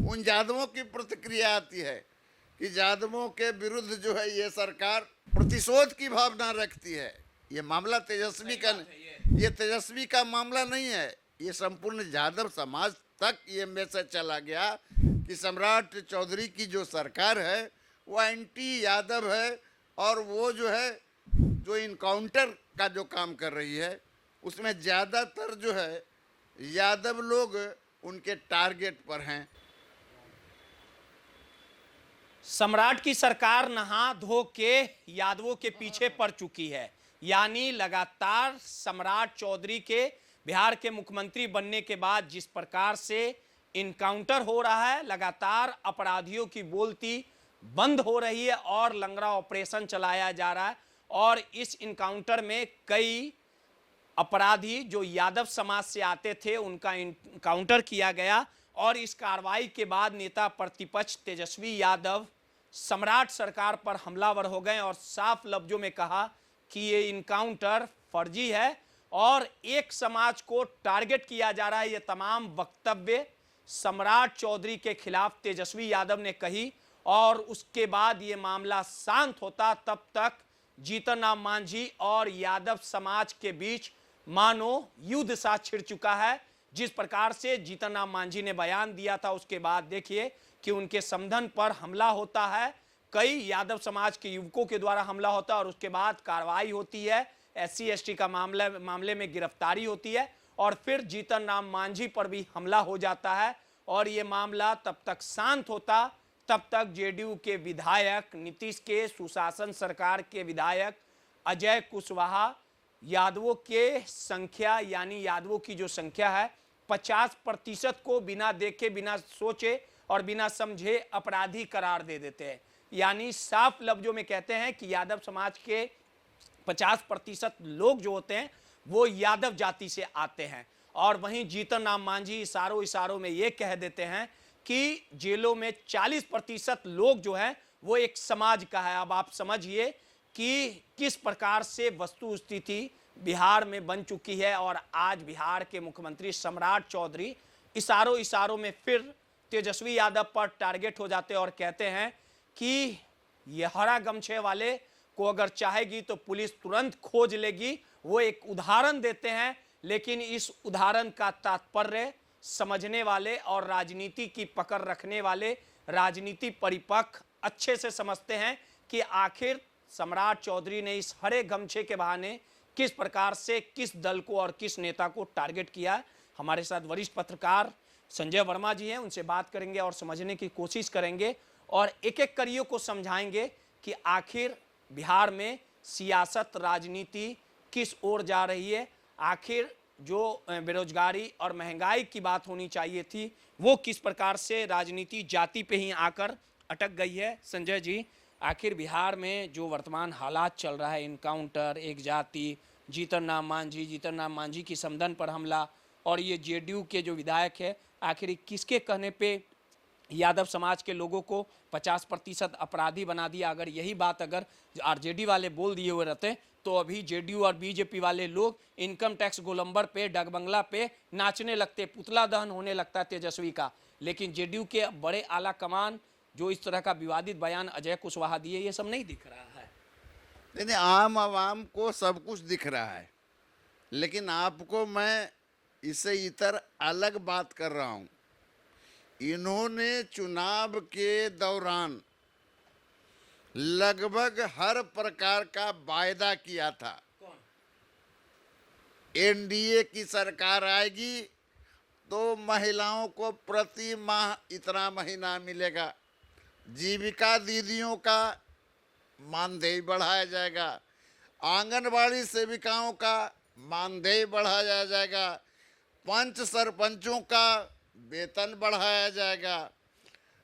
उन यादवों की प्रतिक्रिया आती है कि यादवों के विरुद्ध जो है ये सरकार प्रतिशोध की भावना रखती है। ये मामला तेजस्वी का, ये तेजस्वी का मामला नहीं है, ये संपूर्ण यादव समाज तक ये मैसेज चला गया कि सम्राट चौधरी की जो सरकार है वो एंटी यादव है, और वो जो है जो इनकाउंटर का जो काम कर रही है उसमें ज़्यादातर जो है यादव लोग उनके टारगेट पर हैं। सम्राट की सरकार नहा धो के यादवों के पीछे पड़ चुकी है, यानी लगातार सम्राट चौधरी के बिहार के मुख्यमंत्री बनने के बाद जिस प्रकार से इनकाउंटर हो रहा है, लगातार अपराधियों की बोलती बंद हो रही है और लंगड़ा ऑपरेशन चलाया जा रहा है। और इस इनकाउंटर में कई अपराधी जो यादव समाज से आते थे उनका इनकाउंटर किया गया, और इस कार्रवाई के बाद नेता प्रतिपक्ष तेजस्वी यादव सम्राट सरकार पर हमलावर हो गए और साफ लफ्जों में कहा कि ये इनकाउंटर फर्जी है और एक समाज को टारगेट किया जा रहा है। ये तमाम वक्तव्य सम्राट चौधरी के खिलाफ तेजस्वी यादव ने कही, और उसके बाद ये मामला शांत होता तब तक जीतन राम मांझी और यादव समाज के बीच मानो युद्ध सा छिड़ चुका है। जिस प्रकार से जीतन राम मांझी ने बयान दिया था उसके बाद देखिए कि उनके समधन पर हमला होता है, कई यादव समाज के युवकों के द्वारा हमला होता है और उसके बाद कार्रवाई होती है, SC/ST का मामले में गिरफ्तारी होती है, और फिर जीतन राम मांझी पर भी हमला हो जाता है। और ये मामला तब तक शांत होता तब तक JDU के विधायक, नीतीश के सुशासन सरकार के विधायक अजय कुशवाहा यादवों के संख्या, यानी यादवों की जो संख्या है 50% को बिना देखे, बिना सोचे और बिना समझे अपराधी करार दे देते हैं। यानी साफ लफ्जों में कहते हैं कि यादव समाज के 50% लोग जो होते हैं वो यादव जाति से आते हैं। और वहीं जीतन राम मांझी इशारों में ये कह देते हैं कि जेलों में 40% लोग जो हैं वो एक समाज का है। अब आप समझिए कि किस प्रकार से वस्तु स्थिति बिहार में बन चुकी है, और आज बिहार के मुख्यमंत्री सम्राट चौधरी इशारों में फिर तेजस्वी यादव पर टारगेट हो जाते हैं और कहते हैं कि ये हरा गमछे वाले को अगर चाहेगी तो पुलिस तुरंत खोज लेगी। वो एक उदाहरण देते हैं, लेकिन इस उदाहरण का तात्पर्य समझने वाले और राजनीति की पकड़ रखने वाले राजनीति परिपक्व अच्छे से समझते हैं कि आखिर सम्राट चौधरी ने इस हरे गमछे के बहाने किस प्रकार से किस दल को और किस नेता को टारगेट किया। हमारे साथ वरिष्ठ पत्रकार संजय वर्मा जी हैं, उनसे बात करेंगे और समझने की कोशिश करेंगे और एक एक कड़ियों को समझाएंगे कि आखिर बिहार में सियासत, राजनीति किस ओर जा रही है। आखिर जो बेरोजगारी और महंगाई की बात होनी चाहिए थी वो किस प्रकार से राजनीति जाति पे ही आकर अटक गई है। संजय जी, आखिर बिहार में जो वर्तमान हालात चल रहा है, इनकाउंटर, एक जाति, जीतन राम मांझी की समधन पर हमला, और ये JDU के जो विधायक है, आखिर किसके कहने पे यादव समाज के लोगों को 50% अपराधी बना दिया। अगर यही बात अगर RJD वाले बोल दिए हुए रहते तो अभी JDU और BJP वाले लोग इनकम टैक्स गोलंबर पे, डगबंगला पे नाचने लगते, पुतला दहन होने लगता है तेजस्वी का। लेकिन JDU के बड़े आला कमान जो इस तरह का विवादित बयान अजय कुशवाहा दिए, ये सब नहीं दिख रहा है। नहीं, आम आवाम को सब कुछ दिख रहा है, लेकिन आपको मैं इससे इतर अलग बात कर रहा हूँ। इन्होंने चुनाव के दौरान लगभग हर प्रकार का वायदा किया था। कौन? NDA की सरकार आएगी तो महिलाओं को प्रति माह इतना महीना मिलेगा, जीविका दीदियों का मानदेय बढ़ाया जाएगा, आंगनबाड़ी सेविकाओं का मानदेय बढ़ाया जाएगा, पंच सरपंचों का वेतन बढ़ाया जाएगा,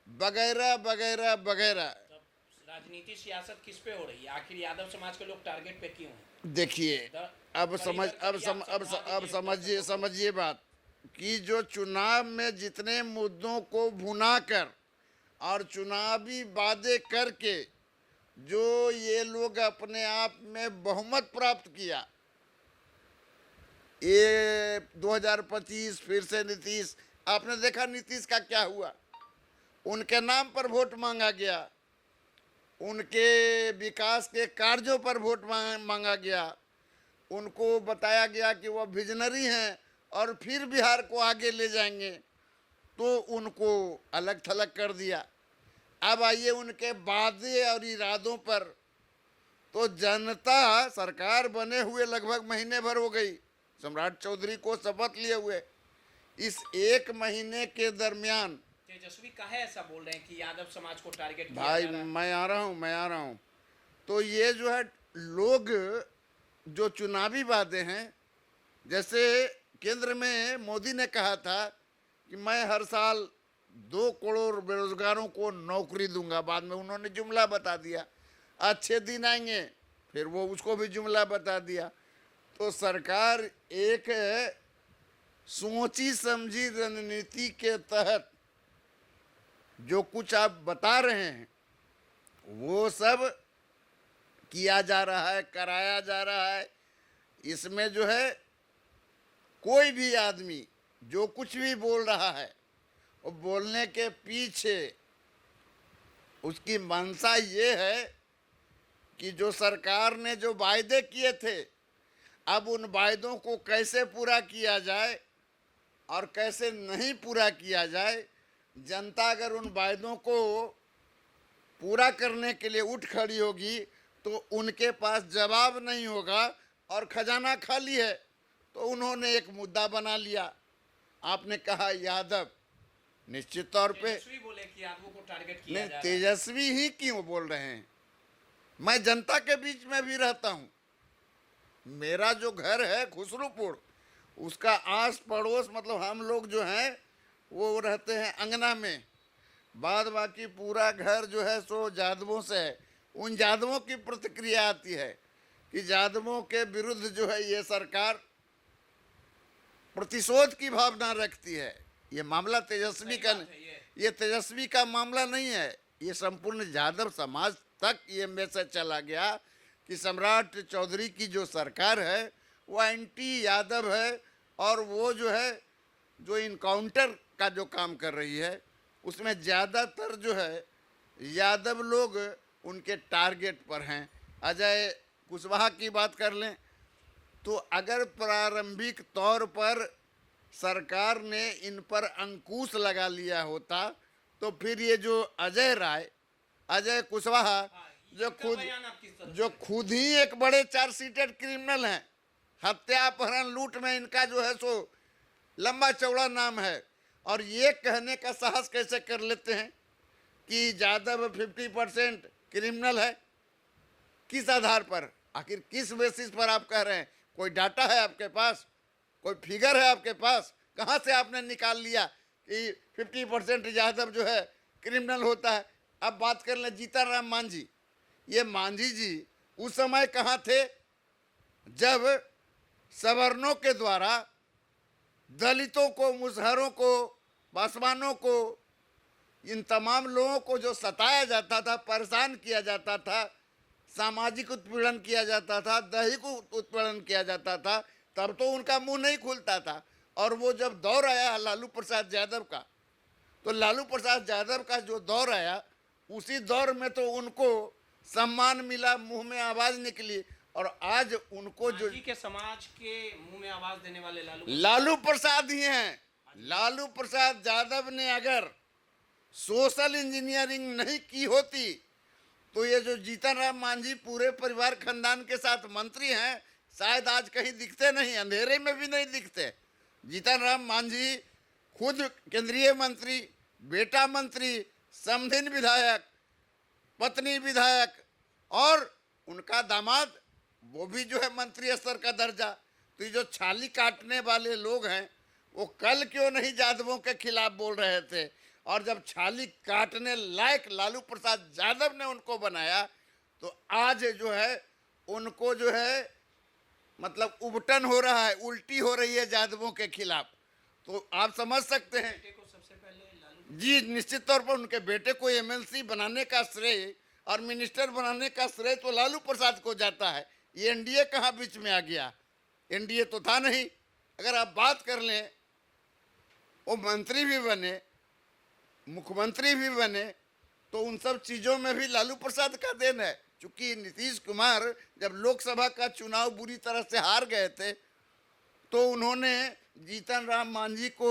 वगैरह वगैरह वगैरह। राजनीति सियासत किस पे हो रही है? आखिर यादव समाज के लोग टारगेट पे क्यों हैं? देखिए, अब समझिए बात कि जो चुनाव में जितने मुद्दों को भुनाकर और चुनावी वादे करके जो ये लोग अपने आप में बहुमत प्राप्त किया, ये 2025 फिर से नीतीश, आपने देखा नीतीश का क्या हुआ। उनके नाम पर वोट मांगा गया, उनके विकास के कार्यों पर वोट मांगा गया, उनको बताया गया कि वह विजनरी हैं और फिर बिहार को आगे ले जाएंगे, तो उनको अलग थलग कर दिया। अब आइए उनके वादे और इरादों पर, तो जनता, सरकार बने हुए लगभग महीने भर हो गई, सम्राट चौधरी को शपथ लिए हुए। इस एक महीने के दरमियान तेजस्वी काहे ऐसा बोल रहे हैं कि यादव समाज को टारगेट किया भाई जा रहा है? मैं आ रहा हूँ। तो ये जो है लोग जो चुनावी वादे हैं, जैसे केंद्र में मोदी ने कहा था कि मैं हर साल 2 करोड़ बेरोजगारों को नौकरी दूंगा, बाद में उन्होंने जुमला बता दिया। अच्छे दिन आएंगे, फिर वो उसको भी जुमला बता दिया। तो सरकार एक सोची समझी रणनीति के तहत जो कुछ आप बता रहे हैं वो सब किया जा रहा है, कराया जा रहा है। इसमें जो है कोई भी आदमी जो कुछ भी बोल रहा है, वो बोलने के पीछे उसकी मंशा ये है कि जो सरकार ने जो वायदे किए थे, अब उन वायदों को कैसे पूरा किया जाए और कैसे नहीं पूरा किया जाए। जनता अगर उन वायदों को पूरा करने के लिए उठ खड़ी होगी तो उनके पास जवाब नहीं होगा और खजाना खाली है। तो उन्होंने एक मुद्दा बना लिया। आपने कहा यादव, निश्चित तौर पे तेजस्वी बोले कि यादवों को टारगेट किया नहीं, जा रहा है। तेजस्वी ही क्यों बोल रहे हैं? मैं जनता के बीच में भी रहता हूँ। मेरा जो घर है खुसरूपुर, उसका आस पड़ोस मतलब हम लोग जो हैं वो रहते हैं अंगना में, बाद बाकी पूरा घर जो है सो यादवों से है। उन यादवों की प्रतिक्रिया आती है कि यादवों के विरुद्ध जो है ये सरकार प्रतिशोध की भावना रखती है। ये मामला तेजस्वी का, ये तेजस्वी का मामला नहीं है, ये संपूर्ण यादव समाज तक ये मैसेज चला गया कि सम्राट चौधरी की जो सरकार है वो एंटी यादव है, और वो जो है जो इनकाउंटर का जो काम कर रही है उसमें ज़्यादातर जो है यादव लोग उनके टारगेट पर हैं। अजय कुशवाहा की बात कर लें तो अगर प्रारंभिक तौर पर सरकार ने इन पर अंकुश लगा लिया होता तो फिर ये जो अजय कुशवाहा जो खुद ही एक बड़े चार्जशीटेड क्रिमिनल हैं, हत्या अपहरण लूट में इनका जो है सो लंबा चौड़ा नाम है, और ये कहने का साहस कैसे कर लेते हैं कि यादव 50% क्रिमिनल है? किस आधार पर, आखिर किस बेसिस पर आप कह रहे हैं? कोई डाटा है आपके पास? कोई फिगर है आपके पास? कहाँ से आपने निकाल लिया कि 50% यादव जो है क्रिमिनल होता है? अब बात कर लें जीतनराम मांझी। ये मांझी जी उस समय कहाँ थे जब सवर्णों के द्वारा दलितों को, मुसहरों को, पासवानों को, इन तमाम लोगों को जो सताया जाता था, परेशान किया जाता था, सामाजिक उत्पीड़न किया जाता था, दैहिक उत्पीड़न किया जाता था, तब तो उनका मुंह नहीं खुलता था। और वो जब दौर आया लालू प्रसाद यादव का, तो लालू प्रसाद यादव का जो दौर आया उसी दौर में तो उनको सम्मान मिला, मुंह में आवाज निकली, और आज उनको जो के समाज के मुंह में आवाज देने वाले लालू प्रसाद ही हैं। लालू प्रसाद यादव ने अगर सोशल इंजीनियरिंग नहीं की होती तो ये जो जीतनराम मांझी पूरे परिवार खानदान के साथ मंत्री हैं, शायद आज कहीं दिखते नहीं, अंधेरे में भी नहीं दिखते। जीतनराम मांझी खुद केंद्रीय मंत्री, बेटा मंत्री, समधिन विधायक, पत्नी विधायक, और उनका दामाद वो भी जो है मंत्री स्तर का दर्जा। तो ये जो छाली काटने वाले लोग हैं वो कल क्यों नहीं यादवों के खिलाफ बोल रहे थे? और जब छाली काटने लायक लालू प्रसाद यादव ने उनको बनाया तो आज जो है उनको जो है मतलब उबटन हो रहा है, उल्टी हो रही है यादवों के खिलाफ। तो आप समझ सकते हैं सबसे पहले जी, निश्चित तौर पर उनके बेटे को एमएलसी बनाने का श्रेय और मिनिस्टर बनाने का श्रेय तो लालू प्रसाद को जाता है। ये एनडीए कहाँ बीच में आ गया? एनडीए तो था नहीं। अगर आप बात कर लें, वो मंत्री भी बने, मुख्यमंत्री भी बने तो उन सब चीज़ों में भी लालू प्रसाद का देन है। चूंकि नीतीश कुमार जब लोकसभा का चुनाव बुरी तरह से हार गए थे तो उन्होंने जीतन राम मांझी को,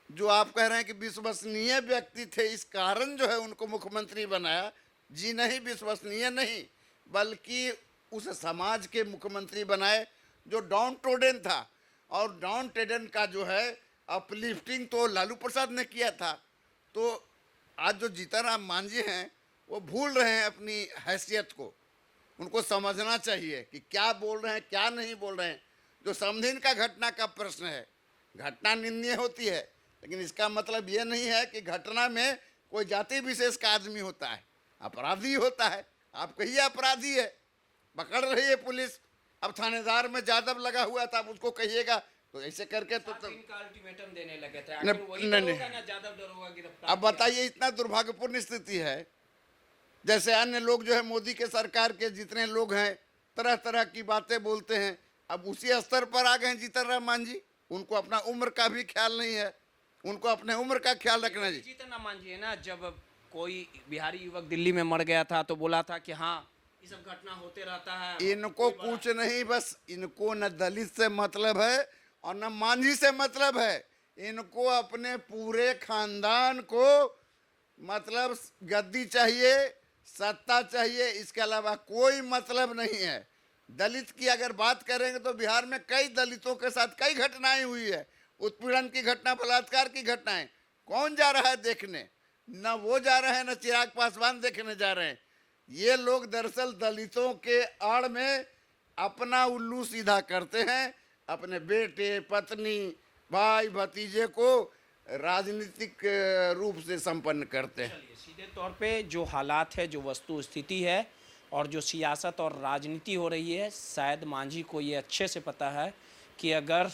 जो आप कह रहे हैं कि विश्वसनीय व्यक्ति थे, इस कारण जो है उनको मुख्यमंत्री बनाया। जी नहीं, विश्वसनीय नहीं, बल्कि उस समाज के मुख्यमंत्री बनाए जो डाउन ट्रोडन था। और डाउन ट्रोडन का जो है अपलिफ्टिंग तो लालू प्रसाद ने किया था। तो आज जो जीतन राम मांझी हैं वो भूल रहे हैं अपनी हैसियत को। उनको समझना चाहिए कि क्या बोल रहे हैं, क्या नहीं बोल रहे हैं। जो समधिन का घटना का प्रश्न है, घटना निंदनीय होती है, लेकिन इसका मतलब ये नहीं है कि घटना में कोई जाति विशेष का आदमी होता है, अपराधी होता है। आप कहिए अपराधी है, पकड़ रही है पुलिस। अब थानेदार में जादव लगा हुआ था, आप उसको कहिएगा तो ऐसे करके तो अल्टीमेटम देने लगे थे। नहीं, आखिर वही तो नहीं। होगा ना, जादव दरोगा गिरफ्तार अब बताइए, इतना दुर्भाग्यपूर्ण स्थिति है। जैसे अन्य लोग जो है मोदी के सरकार के जितने लोग हैं तरह तरह की बातें बोलते हैं, अब उसी स्तर पर आ गए जीतन राम मांझी। उनको अपना उम्र का भी ख्याल नहीं है, उनको अपने उम्र का ख्याल रखना जी। जीतन राम मांझी है ना, जब कोई बिहारी युवक दिल्ली में मर गया था तो बोला था कि हाँ ये सब घटना होते रहता है, इनको कुछ नहीं, बस इनको न दलित से मतलब है और न मांझी से मतलब है। इनको अपने पूरे खानदान को मतलब गद्दी चाहिए, सत्ता चाहिए, इसके अलावा कोई मतलब नहीं है। दलित की अगर बात करेंगे तो बिहार में कई दलितों के साथ कई घटनाएं हुई है, उत्पीड़न की घटना, बलात्कार की घटनाएं। कौन जा रहा है देखने? न वो जा रहे हैं, न चिराग पासवान देखने जा रहे हैं। ये लोग दरअसल दलितों के आड़ में अपना उल्लू सीधा करते हैं, अपने बेटे, पत्नी, भाई, भतीजे को राजनीतिक रूप से संपन्न करते हैं। चलिए, सीधे तौर पे जो हालात है, जो वस्तु स्थिति है और जो सियासत और राजनीति हो रही है, शायद मांझी को ये अच्छे से पता है कि अगर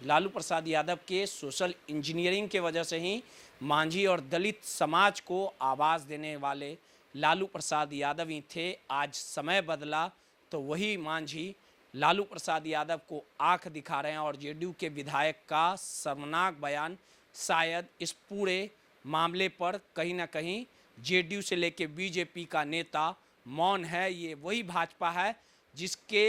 लालू प्रसाद यादव के सोशल इंजीनियरिंग के वजह से ही मांझी और दलित समाज को आवाज़ देने वाले लालू प्रसाद यादव ही थे। आज समय बदला तो वही मांझी लालू प्रसाद यादव को आंख दिखा रहे हैं और जेडीयू के विधायक का शर्मनाक बयान शायद इस पूरे मामले पर कहीं ना कहीं जेडीयू से लेके बीजेपी का नेता मौन है। ये वही भाजपा है जिसके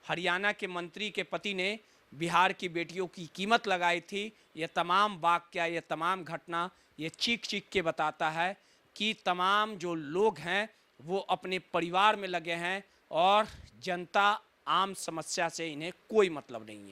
हरियाणा के मंत्री के पति ने बिहार की बेटियों की कीमत लगाई थी। ये तमाम वाकया, ये तमाम घटना ये चीख चीख के बताता है कि तमाम जो लोग हैं वो अपने परिवार में लगे हैं और जनता आम समस्या से इन्हें कोई मतलब नहीं है।